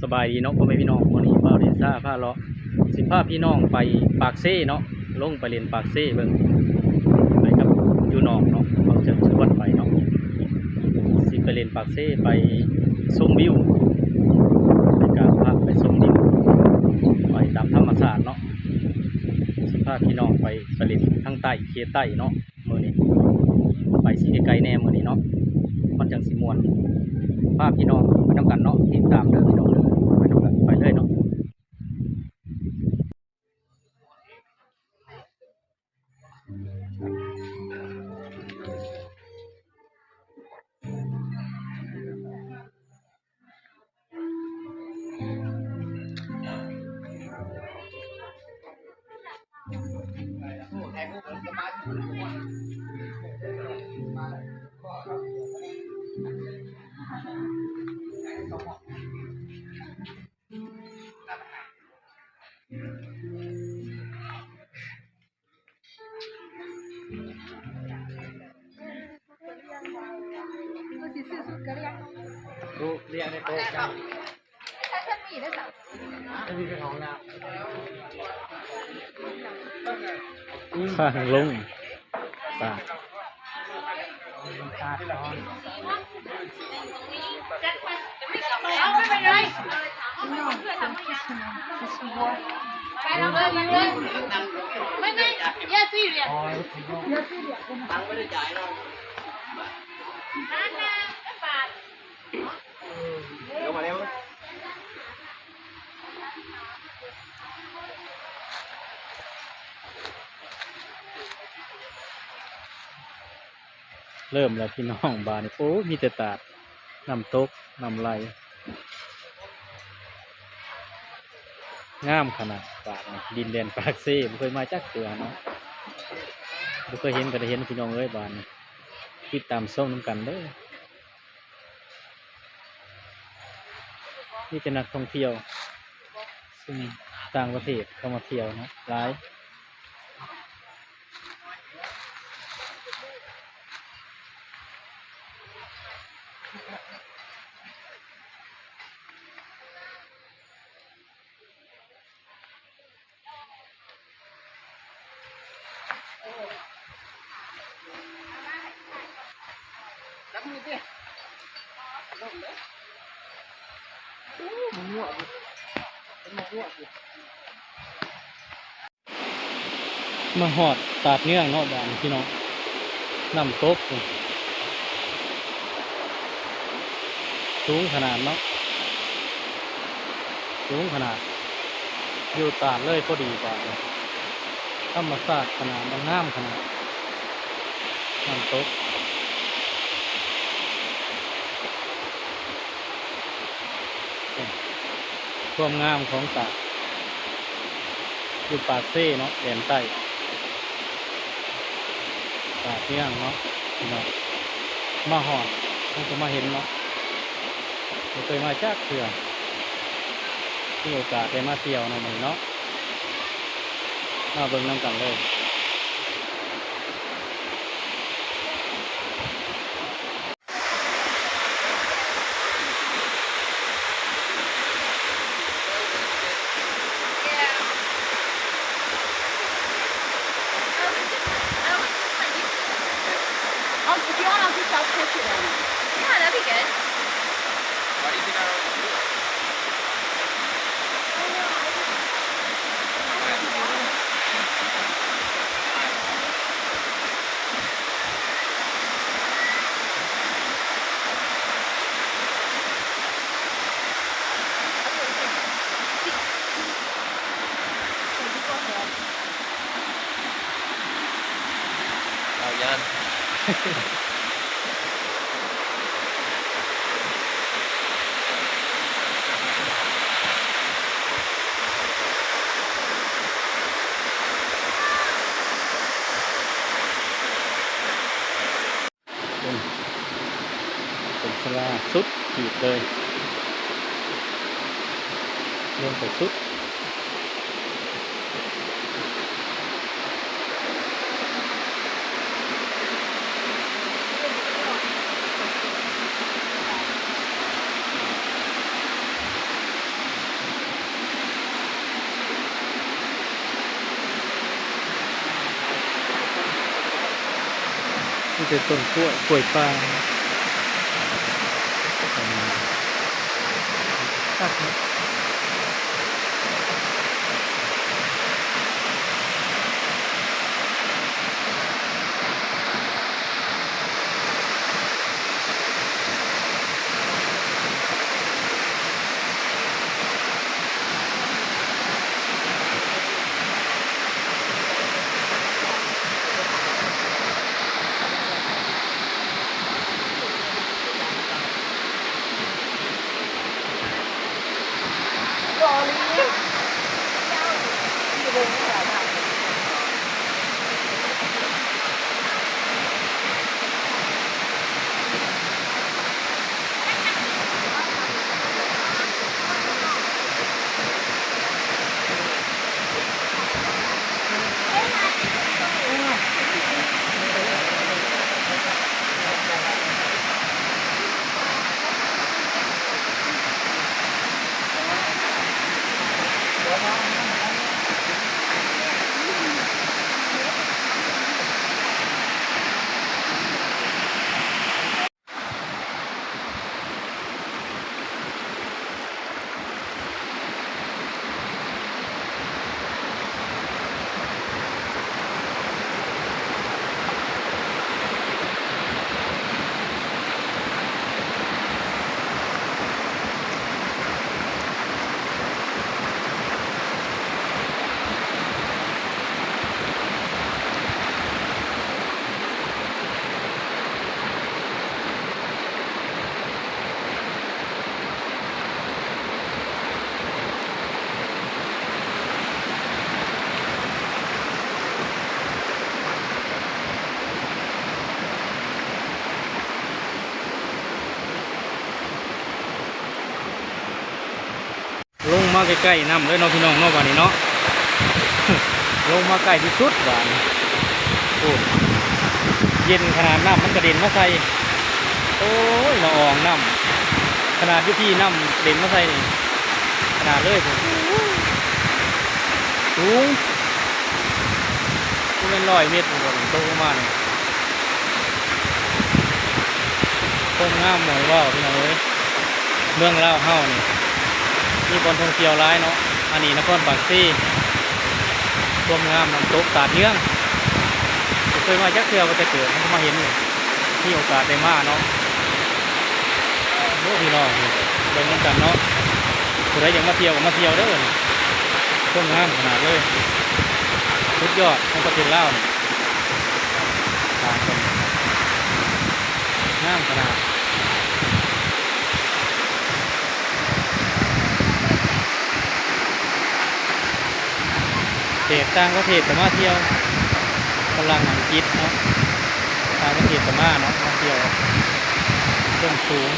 สบายดีเนาะพ่อแม่พี่น้องวันนี้บ่าวเดซ่าพาเลาะสิพาพี่น้องไปปากเซ่เนาะลงไปเรียนปากเซ่เบิ่งไปกับอยู่น้องเนาะเขาจะชวนไปเนาะสิไปเรียนปากเซ่ไปชมวิวไปกราบพระไปชมวิวไปตามธรรมชาติเนาะสิพาพี่น้องไปเรียนทางใต้เขตใต้เนาะมื้อนี้ไปสิไกลๆแน่มื้อนี้เนาะมันจังสิม่วนพาพี่น้องไปนำกันเนาะติดตามเด้อพี่น้องเด้อไปนำกันไปเลยเนาะดูเรียกในโต๊ะกันจะมีเป็นของน้ำข้างลงตาเริ่มแล้วพี่น้องบานโอ้มีแต่ตาดน้ำตกน้ำไหลงามขนาดปากดินแดนปากเซ่ไม่เคยมาจักเตือเนาะไม่เคยเห็นก็ได้เห็นพี่น้องเอ้ยบานติดตามส้มน้ำกันเด้อนี่เป็นนักท่องเที่ยวซึ่งต่างประเทศเข้ามาเที่ยวนะหลายมาหอดตาดเนื่องเนาะบ้านพี่น้องน้ำตกสูงขนาดเนาะสูงขนาดอยู่ตาดเลยพอดีกว่าธรรมชาติขนาดมันงามขนาดน้ำตกความงามของตาดอยู่ปากเซ่เนาะแดนใต้ตาดเนื่องเนาะมาหอดมันก็มาเห็นเนาะไม่เคยมาจากเถื่อมีโอกาสได้มาเที่ยวเนาะมันเนาะมาเบิ่งน้ำกันเลย Oh, if you want, I'll just self-pitch it in. Yeah, that'd be good. Why do you think I don't do it? Oh, yan. เป็นสลาสุดขีดเลยลงไปสุด บ เป็นต้นกล้วยป่าตัดเนาะลงมาใกล้ๆน้ำเลยเนาะพี่น้องเนาะบ้านนี้เนาะ ลงมาใกล้ที่สุดบ้านโอ้เย็นขนาดน้ำมันกระเด็นมาใส่โอ้ยละอองน้ำขนาดที่พี่น้ำเด่นมาใส่นี่ขนาดเลยผมสูงเป็น100 เมตรผมบอกโตประมาณนี้ต้นงามหมวยว่าวพี่น้องเอ้ยเมืองเล่าวเฮ้านี่มีบอลท่องเที่ยวร้ายเนาะอันนี้นครปากซี่ต้นงามน้ำตกตาดเยื่องเคยมาจักเที่ยวก็จะเกิดให้มาเห็นมีโอกาสได้มาเนาะโอ้พี่น้องเดินกันเนาะผู้ใดอยากมาเที่ยวก็มาเที่ยวเด้อต้นงามขนาดเลยสุดยอดของประเทศลาวนี่ทางคนงามขนาดต่างประเทศก็มาเที่ยวฝรั่งอังกฤษเนาะต่างประเทศก็มาเนาะมาเที่ยวต้นสูง